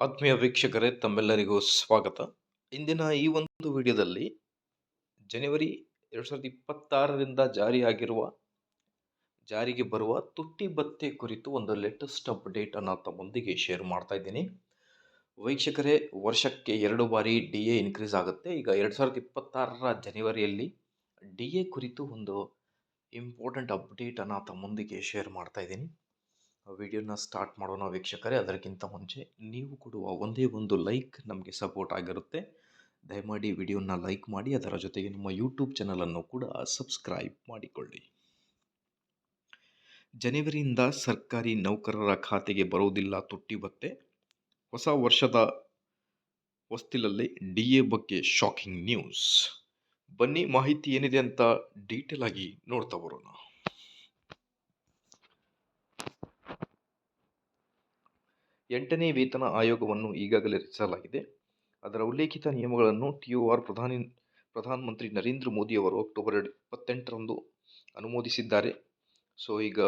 ಆತ್ಮೀಯ ವೀಕ್ಷಕರೇ, ತಮ್ಮೆಲ್ಲರಿಗೂ ಸ್ವಾಗತ. ಇಂದಿನ ಈ ಒಂದು ವಿಡಿಯೋದಲ್ಲಿ ಜನವರಿ 2026ರಿಂದ ಜಾರಿಗೆ ಬರುವ ತುಟ್ಟಿ ಭತ್ಯೆ ಕುರಿತು ಒಂದು ಲೇಟೆಸ್ಟ್ ಅಪ್ಡೇಟ್ ಅನ್ನು ತಮ್ಮೊಂದಿಗೆ ಶೇರ್ ಮಾಡ್ತಾ ಇದ್ದೀನಿ. ವೀಕ್ಷಕರೇ, ವರ್ಷಕ್ಕೆ 2 ಬಾರಿ DA ಇನ್ಕ್ರೀಸ್ ಆಗುತ್ತೆ. ಈಗ 2026ರ ಜನವರಿಯಲ್ಲಿ DA ಕುರಿತು ಒಂದು ಇಂಪಾರ್ಟೆಂಟ್ ಅಪ್ಡೇಟ್ ಅನ್ನು ತಮ್ಮೊಂದಿಗೆ ಶೇರ್ ಮಾಡ್ತಾ ಇದ್ದೀನಿ. ವಿಡಿಯೋನ ಸ್ಟಾರ್ಟ್ ಮಾಡೋಣ ವೀಕ್ಷಕರೇ. ಅದಕ್ಕಿಂತ ಮುಂಚೆ ನೀವು ಕೊಡುವ ಒಂದೇ ಒಂದು ಲೈಕ್ ನಮಗೆ ಸಪೋರ್ಟ್ ಆಗಿರುತ್ತೆ. ದಯಮಾಡಿ ವಿಡಿಯೋನ ಲೈಕ್ ಮಾಡಿ, ಅದರ ಜೊತೆಗೆ ನಮ್ಮ ಯೂಟ್ಯೂಬ್ ಚಾನಲನ್ನು ಕೂಡ ಸಬ್ಸ್ಕ್ರೈಬ್ ಮಾಡಿಕೊಳ್ಳಿ. ಜನವರಿಯಿಂದ ಸರ್ಕಾರಿ ನೌಕರರ ಖಾತೆಗೆ ಬರುವುದಿಲ್ಲ ತುಟ್ಟಿ ಭತ್ಯೆ. ಹೊಸ ವರ್ಷದ ಹೊಸ್ತಿಲಲ್ಲಿ DA ಬಗ್ಗೆ ಶಾಕಿಂಗ್ ನ್ಯೂಸ್. ಬನ್ನಿ ಮಾಹಿತಿ ಏನಿದೆ ಅಂತ ಡೀಟೇಲ್ ಆಗಿ ನೋಡ್ತಾ ಬರೋಣ. ಎಂಟನೇ ವೇತನ ಆಯೋಗವನ್ನು ಈಗಾಗಲೇ ರಚಿಸಲಾಗಿದೆ. ಅದರ ಉಲ್ಲೇಖಿತ ನಿಯಮಗಳನ್ನು TOR ಪ್ರಧಾನಮಂತ್ರಿ ನರೇಂದ್ರ ಮೋದಿ ಅವರು ಅಕ್ಟೋಬರ್ 28ರಂದು ಅನುಮೋದಿಸಿದ್ದಾರೆ. ಸೊ ಈಗ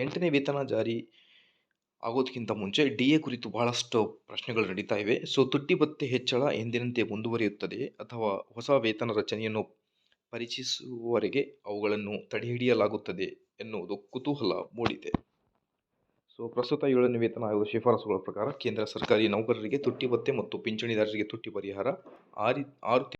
ಎಂಟನೇ ವೇತನ ಜಾರಿ ಆಗೋದಕ್ಕಿಂತ ಮುಂಚೆ DA ಕುರಿತು ಬಹಳಷ್ಟು ಪ್ರಶ್ನೆಗಳು ನಡೀತಾ ಇವೆ. ಸೊ ತುಟ್ಟಿ ಭತ್ಯೆ ಹೆಚ್ಚಳ ಎಂದಿನಂತೆ ಮುಂದುವರಿಯುತ್ತದೆ ಅಥವಾ ಹೊಸ ವೇತನ ರಚನೆಯನ್ನು ಪರಿಚಯಿಸುವವರೆಗೆ ಅವುಗಳನ್ನು ತಡೆಹಿಡಿಯಲಾಗುತ್ತದೆ ಎನ್ನುವುದು ಕುತೂಹಲ ಮೂಡಿದೆ. ಸೊ ಪ್ರಸ್ತುತ 7ನೇ ವೇತನ ಆಯೋಗದ ಶಿಫಾರಸುಗಳ ಪ್ರಕಾರ ಕೇಂದ್ರ ಸರ್ಕಾರಿ ನೌಕರರಿಗೆ ತುಟ್ಟಿ ಭತ್ಯೆ ಮತ್ತು ಪಿಂಚಣಿದಾರರಿಗೆ ತುಟ್ಟಿ ಪರಿಹಾರ 6